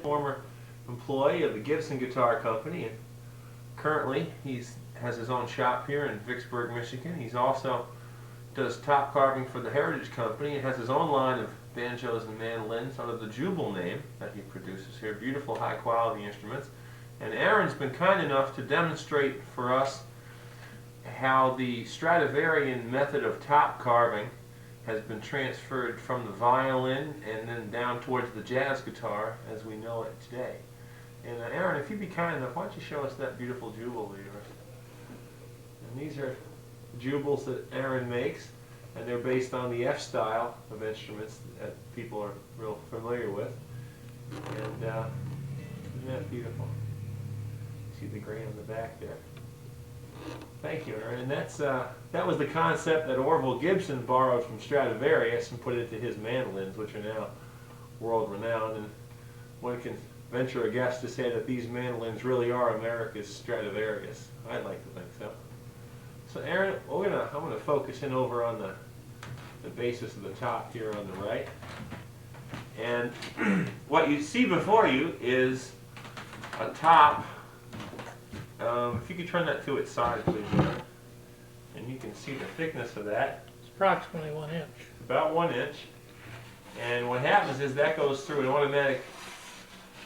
former employee of the Gibson Guitar Company, and currently he has his own shop here in Vicksburg, Michigan. He's also does top carving for the Heritage Company and has his own line of banjos and mandolins under the Jubal name that he produces here. Beautiful, high quality instruments. And Aaron's been kind enough to demonstrate for us how the Stradivarian method of top carving has been transferred from the violin and then down towards the jazz guitar as we know it today. And Aaron, if you'd be kind enough, why don't you show us that beautiful Jubal of yours? And these are Jubals that Aaron makes, and they're based on the F style of instruments that people are real familiar with. And isn't that beautiful? See the grain on the back there. Thank you, Aaron. And that was the concept that Orville Gibson borrowed from Stradivarius and put into his mandolins, which are now world-renowned. And one can venture a guess to say that these mandolins really are America's Stradivarius. I'd like to think so. So Aaron, I'm going to focus in over on the basis of the top here on the right. And what you see before you is a top. If you could turn that to its side, please, Aaron. And you can see the thickness of that. It's approximately 1 inch. About 1 inch. And what happens is that goes through an automatic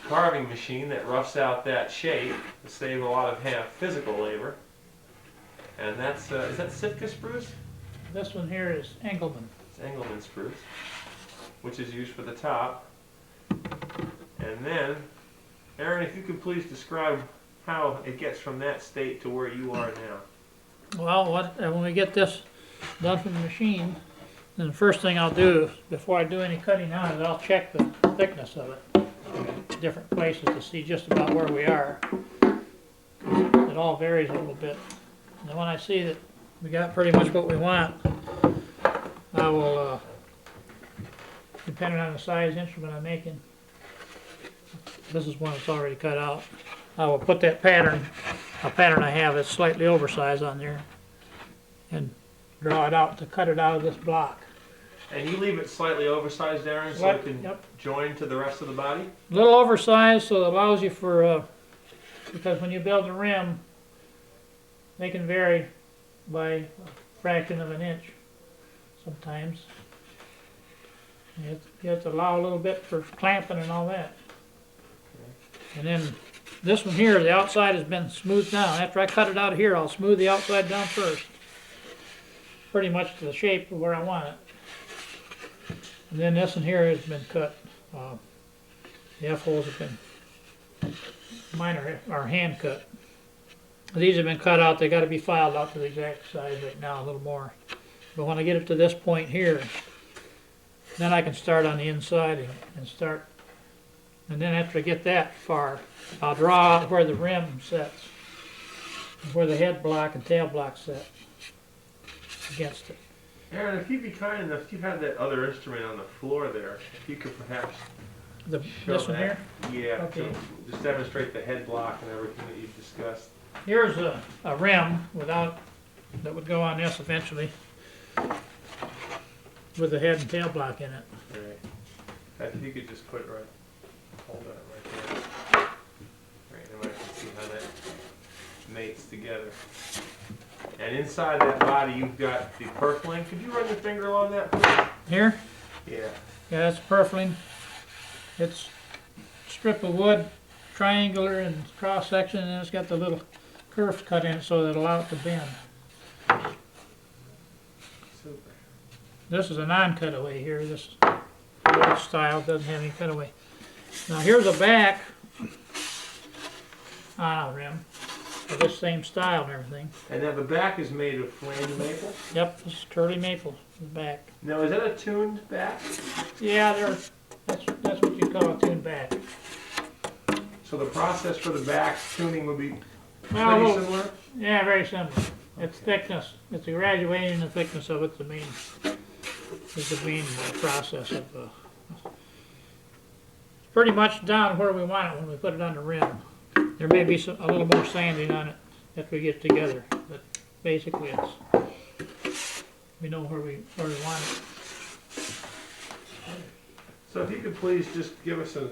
carving machine that roughs out that shape to save a lot of physical labor. And that's, is that Sitka spruce? This one here is Engelmann. It's Engelmann spruce, which is used for the top. And then, Aaron, if you could please describe how it gets from that state to where you are now. Well, when we get this done from the machine, then the first thing I'll do, before I do any cutting out, is I'll check the thickness of it. Different places to see just about where we are. It all varies a little bit. And when I see that we got pretty much what we want, I will, depending on the size instrument I'm making, this is one that's already cut out, I will put that pattern, a pattern I have that's slightly oversized on there, and draw it out to cut it out of this block. And you leave it slightly oversized, Aaron, so it can join to the rest of the body? A little oversized, so it allows you for, because when you build a rim, they can vary by a fraction of an inch sometimes. You have to allow a little bit for clamping and all that. Okay. And then this one here, the outside has been smoothed down. After I cut it out of here, I'll smooth the outside down first. Pretty much to the shape of where I want it. And then this one here has been cut. The F-holes have been, mine are hand cut. These have been cut out, they got to be filed out to the exact size right now, a little more. But when I get it to this point here, then I can start on the inside and start. And then after I get that far, I'll draw out where the rim sets, where the head block and tail block set against it. Aaron, if you'd be kind enough, you have that other instrument on the floor there. If you could perhaps show this one that. here? Yeah, Okay. so just demonstrate the head block and everything that you've discussed. Here's a rim that would go on this eventually with the head and tail block in it. Right. If you could just put it right, hold that right there. Right, and I can see how that mates together. And inside that body you've got the purfling. Could you run your finger along that, please? Here? Yeah. Yeah, that's purfling. It's a strip of wood, triangular in cross section, and it's got the little curves cut in it so that allow it to bend. Super. This is a non-cutaway here. This style doesn't have any cutaway. Now here's a back on a rim of this same style and everything. And now the back is made of flamed maple? Yep, this is curly maple, the back. Now is that a tuned back? Yeah, that's what you call a tuned back. So the process for the back tuning would be Well, pretty similar? Yeah, very similar. It's thickness. It's the graduating the thickness of it. The main process of. Pretty much down where we want it when we put it on the rim. There may be a little more sanding on it after we get it together, but basically we know where we want it. So if you could please just give us a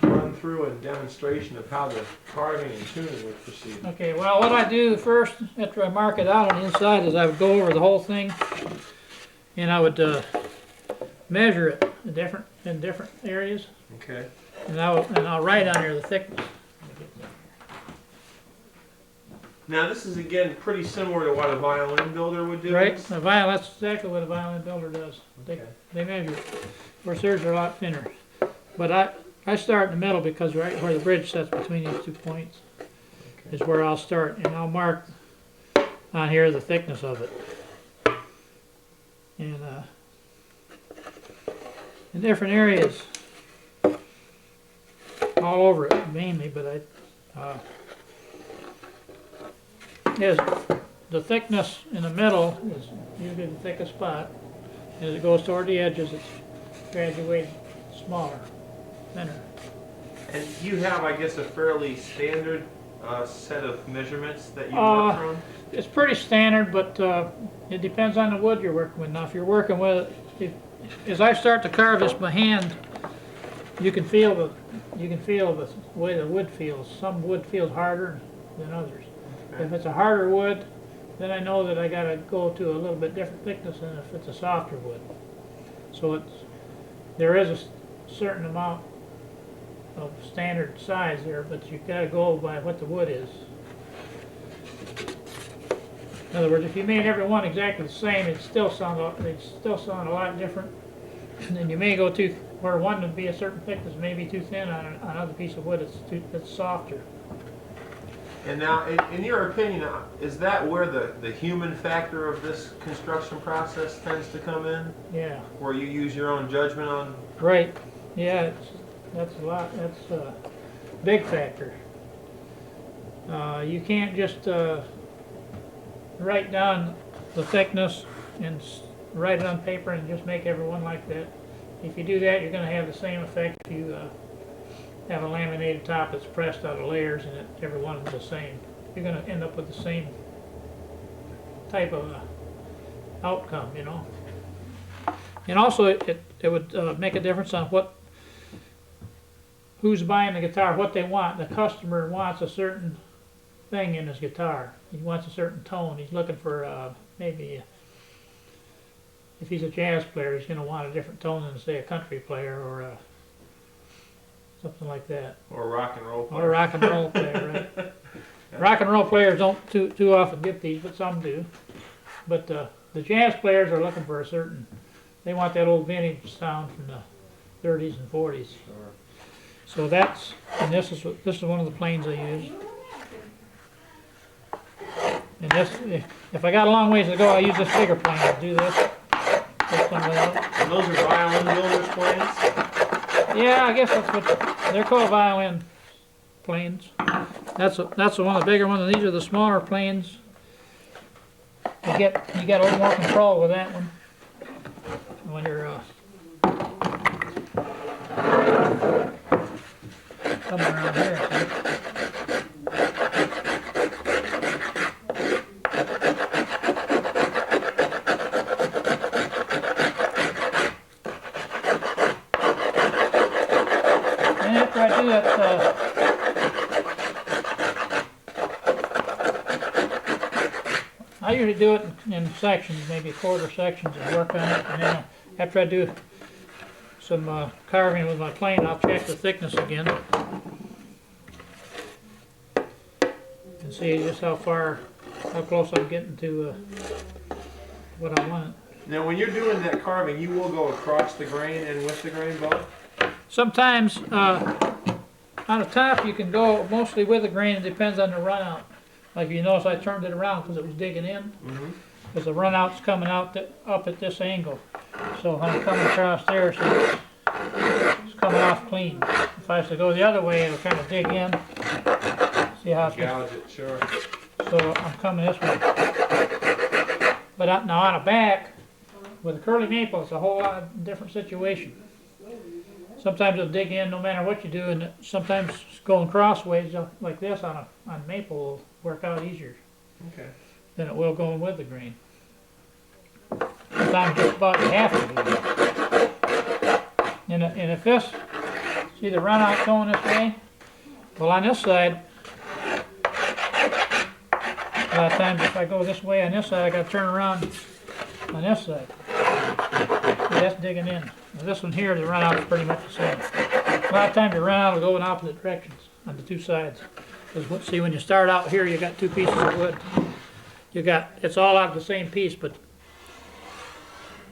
run through a demonstration of how the carving and tuning would proceed. Okay, well, what I do first, after I mark it out on the inside, is I would go over the whole thing, and I would measure it in different areas, Okay. and I'll write on there the thickness. Now this is again pretty similar to what a violin builder would do. Right, that's exactly what a violin builder does. Okay. They measure it. Of course, theirs are a lot thinner, but I start in the middle because right where the bridge sets between these 2 points is where I'll start, and I'll mark on here the thickness of it. And in different areas, all over it mainly, but is the thickness in the middle is usually the thickest spot. As it goes toward the edges, it's graduated smaller, thinner. And you have, I guess, a fairly standard set of measurements that you work from? It's pretty standard, but it depends on the wood you're working with. Now, if you're working with, as I start to carve this by hand, you can feel the way the wood feels. Some wood feels harder than others. Okay. If it's a harder wood, then I know that I got to go to a little bit different thickness than if it's a softer wood. So there is a certain amount of standard size there, but you got to go by what the wood is. In other words, if you made every one exactly the same, they'd still sound a lot different. And you may go to where one would be a certain thickness, maybe too thin on another piece of wood that's softer. And now, in your opinion, is that where the human factor of this construction process tends to come in? Yeah. Where you use your own judgment on? Right. Yeah, that's a lot. That's a big factor. You can't just write down the thickness and write it on paper and just make every one like that. If you do that, you're going to have the same effect if you have a laminated top that's pressed out of layers and every one is the same. You're going to end up with the same type of outcome, you know. And also, it would make a difference on who's buying the guitar, what they want. The customer wants a certain thing in his guitar. He wants a certain tone. He's looking for maybe, if he's a jazz player, he's going to want a different tone than, say, a country player or something like that. Or a rock and roll player. Or a rock and roll player, right? Rock and roll players don't too often get these, but some do. But the jazz players are looking for a certain, they want that old vintage sound from the 30s and 40s. Sure. So and this is one of the planes I use. And if I got a long ways to go, I use this bigger plane to do this. This one without. And those are violin builders' planes? Yeah, I guess that's what they're called, violin planes. That's one of the bigger ones, and these are the smaller planes. You get a little more control with that one when you're coming around here. And after I do that, I usually do it in sections, maybe quarter sections, and work on it. And then after I do some carving with my plane, I'll check the thickness again and see just how close I'm getting to what I want. Now, when you're doing that carving, you will go across the grain and with the grain both? Sometimes on the top you can go mostly with the grain. It depends on the runout. Like you notice I turned it around because it was digging in. Because the runout's coming out up at this angle. So when I'm coming across there, so it's coming off clean. If I was to go the other way, it'll kind of dig in. See how it's Gouge it, sure. So I'm coming this way. But now on a back, with a curly maple, it's a whole lot different situation. Sometimes it'll dig in no matter what you do, and sometimes going crossways like this on maple will work out easier than it will going with the grain. Sometimes just about you have to do that. And if this See the runout going this way? Well, on this side, a lot of times if I go this way on this side, I gotta turn around on this side. See, that's digging in. Now this one here, the runout is pretty much the same. A lot of times the runout will go in opposite directions on the two sides. Because see, when you start out here, you got two pieces of wood. It's all out of the same piece, but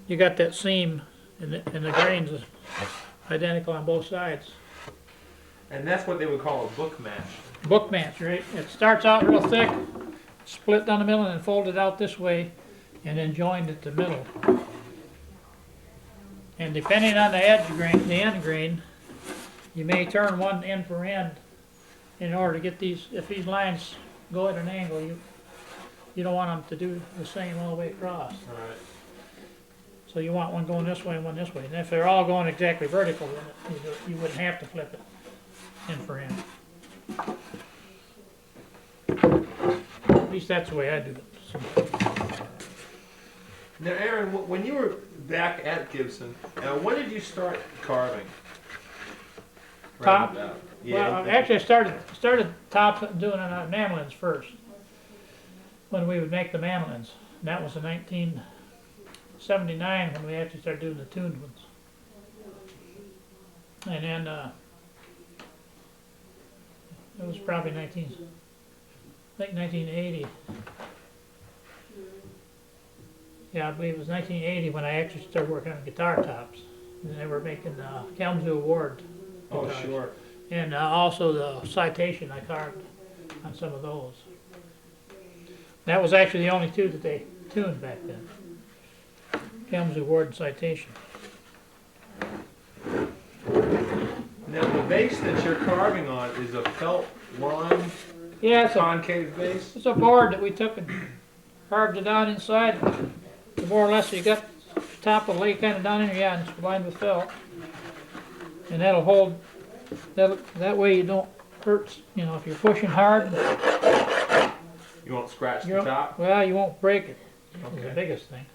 you got that seam and the grains is identical on both sides. And that's what they would call a book match. Book match, right? It starts out real thick, split down the middle, and then folded out this way, and then joined at the middle. And depending on the edge grain, the end grain, you may turn one end per end in order to get these. If these lines go at an angle, you don't want them to do the same all the way across. Right. So you want one going this way and one this way. And if they're all going exactly vertical, then you wouldn't have to flip it end for end. At least that's the way I do it. So. Now, Aaron, when you were back at Gibson, when did you start carving? Top? Yeah. Well, actually, I started top doing it on mandolins first. When we would make the mandolins. And that was in 1979 when we actually started doing the tuned ones. And then it was probably 1980. Yeah, I believe it was 1980 when I actually started working on guitar tops. And they were making Kalamazoo Award Oh, guitars. sure. And also the Citation I carved on some of those. That was actually the only two that they tuned back then. Kalamazoo Award and Citation. Now, the base that you're carving on is a felt line, Yeah, concave base? it's a board that we took and carved it out inside. More or less, you got the top will lay kind of down in here, yeah, and it's lined with felt. And that'll hold, that way you don't hurt, you know, if you're pushing hard. You won't scratch the top? Well, you won't break it. That's the biggest thing.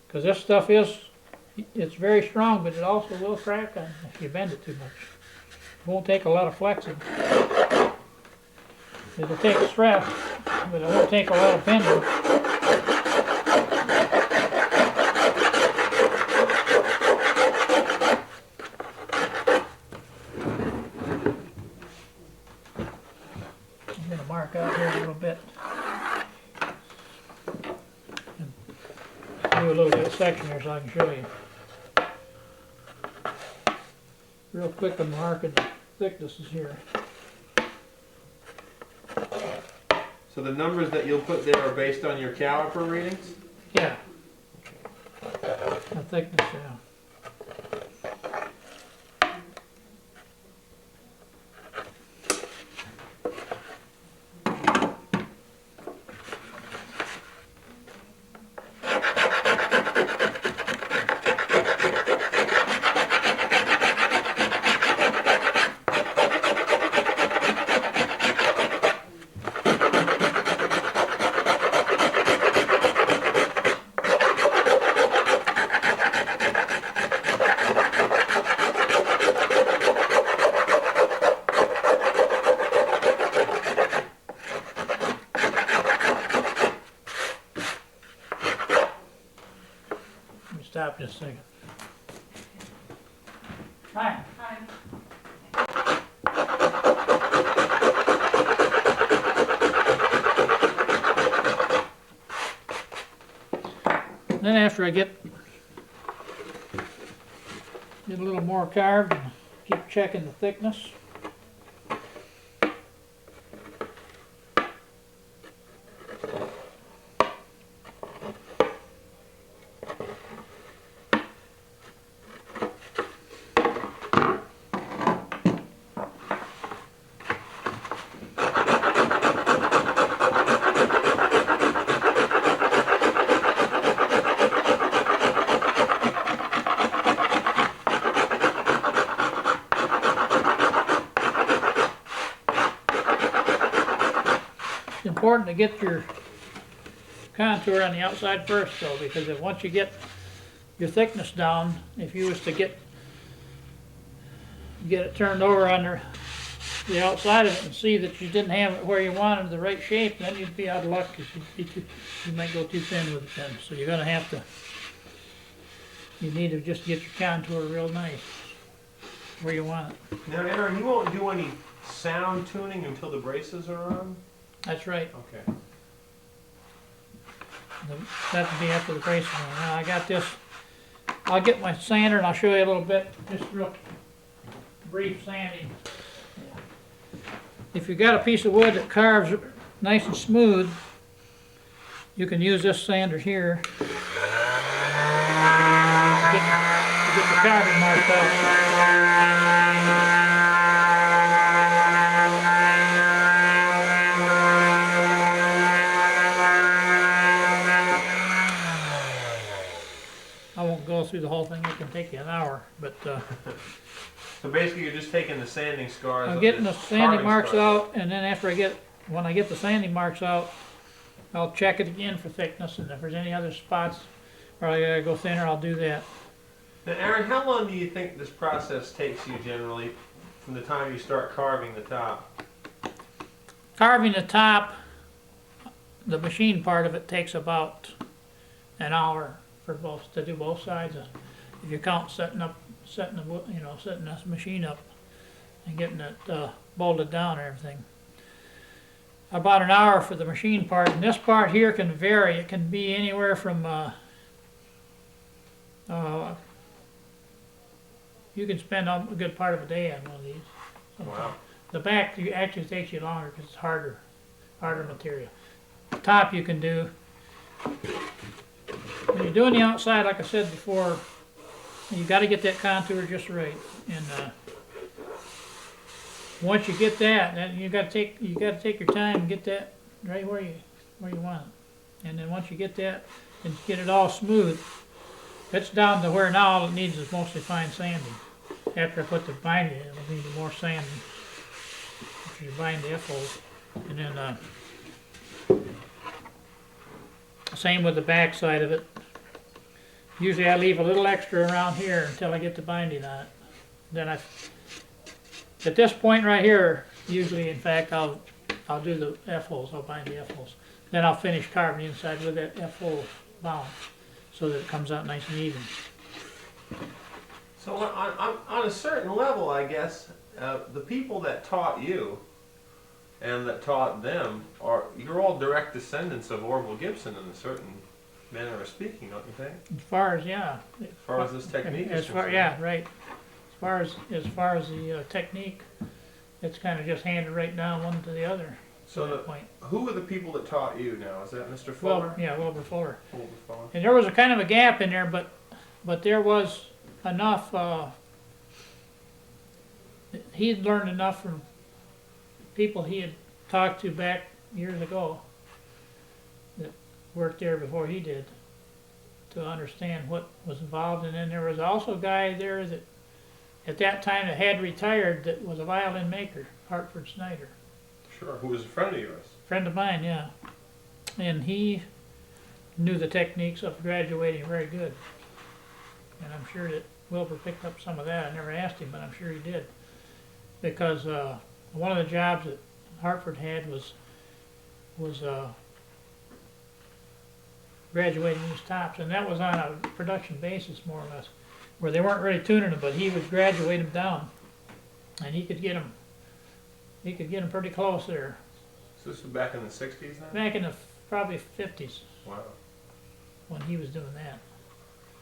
Because this stuff it's very strong, but it also will crack on if you bend it too much. It won't take a lot of flexing. It'll take stress, but it won't take a lot of bending. I'm going to mark out here a little bit. Do a little bit of section here so I can show you. Real quick, I'm marking the thicknesses here. So the numbers that you'll put there are based on your caliper readings? Yeah. The thickness, yeah. Stop just a second. Hi. Hi. Then after I get a little more carved and keep checking the thickness. It's important to get your contour on the outside first though, because if once you get your thickness down, if you was to get get it turned over on the outside of it and see that you didn't have it where you wanted the right shape, then you'd be out of luck because you might go too thin with it then. So you're gonna have to, you need to just get your contour real nice where you want it. Now, Aaron, you won't do any sound tuning until the braces are on? That's right. Okay. That would be after the braces on. Now I got this, I'll get my sander and I'll show you a little bit, just real brief sanding. If you got a piece of wood that carves nice and smooth, you can use this sander here to get the carving marked out. I won't go through the whole thing, it can take you an hour, but So basically, you're just taking the sanding scars. I'm getting the sanding marks out, and then when I get the sanding marks out, I'll check it again for thickness, and if there's any other spots where I gotta go thinner, I'll do that. Now, Aaron, how long do you think this process takes you generally from the time you start carving the top? Carving the top, the machine part of it takes about an hour to do both sides. If you count setting this machine up and getting it bolted down and everything. About an hour for the machine part, and this part here can vary. It can be anywhere from you can spend a good part of a day on one of these. Wow. The back actually takes you longer because it's harder material. The top you can do. When you're doing the outside, like I said before, you got to get that contour just right. And once you get that, then you got to take your time and get that right where you want it. And then once you get that and get it all smooth, it's down to where now all it needs is mostly fine sanding. After I put the binding in, it'll need more sanding. After you bind the F-holes, and then same with the back side of it. Usually I leave a little extra around here until I get the binding on it. Then at this point right here, usually in fact I'll do the F-holes, I'll bind the F-holes. Then I'll finish carving the inside with that F-hole bound so that it comes out nice and even. So on a certain level, I guess, the people that taught you and that taught them, you're all direct descendants of Orville Gibson in a certain manner of speaking, don't you think? As far as, yeah. As far as this technique is concerned. Yeah, right. As far as the technique, it's kind of just handed right down one to the other. So who are the people that taught you now? Is that Mr. Fuller? Wilbur Fuller. Wilbur Fuller. And there was a kind of a gap in there, but there was enough. He'd learned enough from people he had talked to back years ago that worked there before he did to understand what was involved. And then there was also a guy there that at that time that had retired that was a violin maker, Hartford Snyder. Sure, who was a friend of yours? Friend of mine, yeah. And he knew the techniques of graduating very good. And I'm sure that Wilbur picked up some of that. I never asked him, but I'm sure he did. Because one of the jobs that Hartford had was graduating these tops, and that was on a production basis more or less, where they weren't really tuning them, but he would graduate them down, and he could get them pretty close there. So this was back in the 60s then? Back in the probably 50s. Wow. When he was doing that.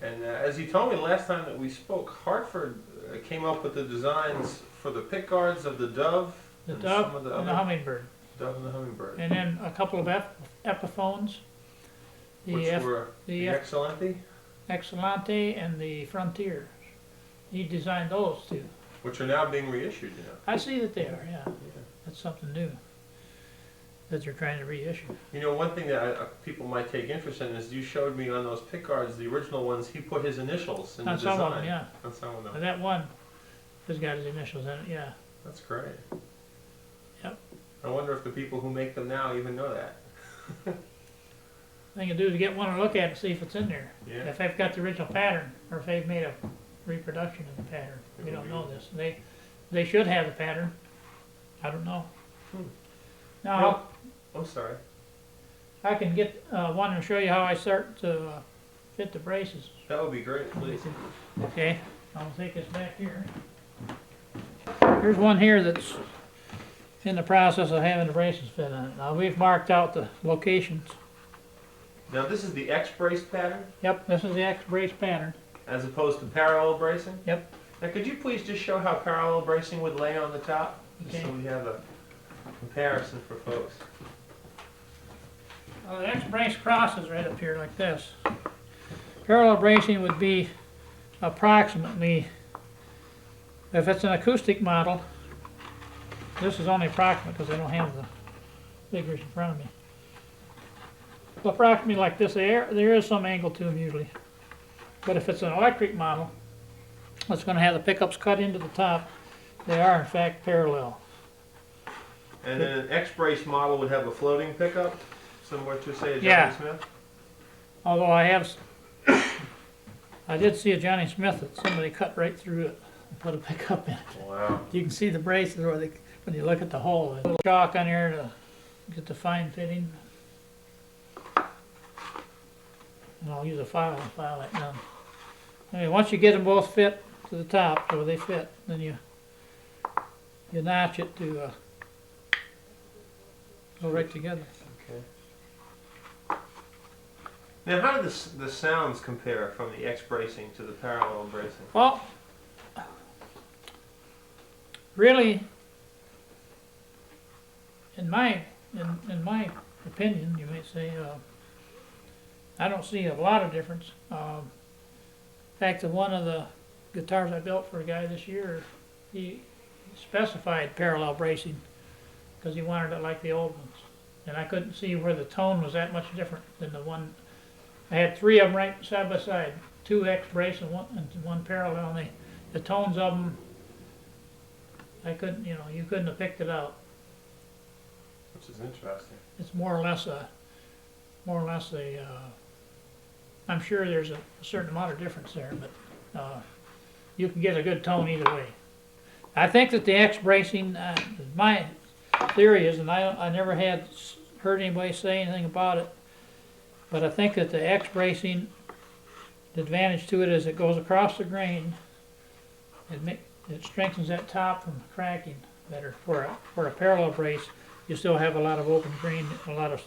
And as you told me last time that we spoke, Hartford came up with the designs for the pick guards of the Dove. The Dove and the Hummingbird. Dove and the Hummingbird. And then a couple of Epiphones. Which were the Excellente? Excellente and the Frontiers. He designed those too. Which are now being reissued, you know. I see that they are, yeah. That's something new that they're trying to reissue. You know, one thing that people might take interest in is you showed me on those pickguards, the original ones, he put his initials in the design. On some of them, yeah. On some of them. And that one has got his initials in it, yeah. That's great. Yep. I wonder if the people who make them now even know that. Thing to do is get one to look at and see if it's in there. Yeah. If they've got the original pattern, or if they've made a reproduction of the pattern. We don't know this. They should have the pattern. I don't know. Hmm. Now, Well, I'm sorry. I can get one and show you how I start to fit the braces. That would be great, please. Okay, I'll take this back here. Here's one here that's in the process of having the braces fit on it. Now, we've marked out the locations. Now this is the X brace pattern Yep, this is the X brace pattern. as opposed to parallel bracing. Yep. Now could you please just show how parallel bracing would lay on the top? Just so Okay. we have a comparison for folks. The X brace crosses right up here like this. Parallel bracing would be approximately, if it's an acoustic model, this is only approximate because I don't have the figures in front of me. Approximately like this, there is some angle to them usually. But if it's an electric model, it's going to have the pickups cut into the top. They are in fact parallel. And then an X brace model would have a floating pickup, similar to say a Johnny Yeah. Smith. Although I did see a Johnny Smith that somebody cut right through it and put a pickup in it. Wow. You can see the braces where they, when you look at the hole, there's a little chalk on there to get the fine fitting. And I'll use a file and file that down. Anyway, once you get them both fit to the top, so they fit, then you notch it to go right together. Okay. Now how do the sounds compare from the X bracing to the parallel bracing? Well, really, in my opinion, you may say, I don't see a lot of difference. In fact, one of the guitars I built for a guy this year, he specified parallel bracing because he wanted it like the old ones, and I couldn't see where the tone was that much different than the one. I had three of them right side by side, two X brace and one parallel, and the tones of them, I couldn't, you couldn't have picked it out. Which is interesting. It's more or less a, I'm sure there's a certain amount of difference there, but you can get a good tone either way. I think that the X bracing, my theory is, and I never had heard anybody say anything about it, but I think that the X bracing, the advantage to it is it goes across the grain. It strengthens that top from cracking better. For a parallel brace, you still have a lot of open grain, a lot of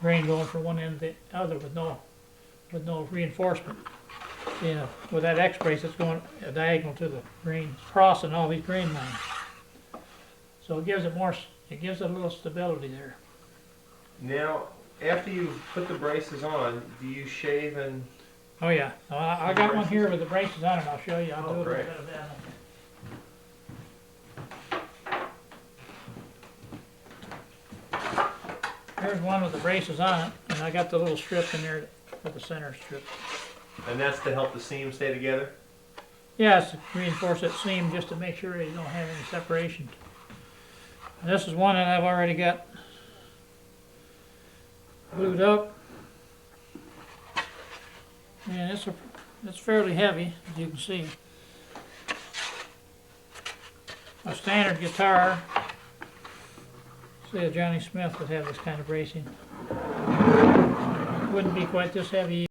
grain going from one end to the other with no reinforcement. With that X brace, it's going diagonal to the grain, crossing all these grain lines. So it gives it a little stability there. Now, after you put the braces on, do you shave and... Oh yeah, I got one here with the braces on it. I'll show you. I'll do a little great. bit of that. Here's one with the braces on it, and I got the little strip in there for the center strip. And that's to help the seam stay together? Yeah, it's to reinforce that seam just to make sure you don't have any separation. And this is one that I've already got glued up. And it's fairly heavy, as you can see. A standard guitar, say a Johnny Smith, would have this kind of bracing. Wouldn't be quite this heavy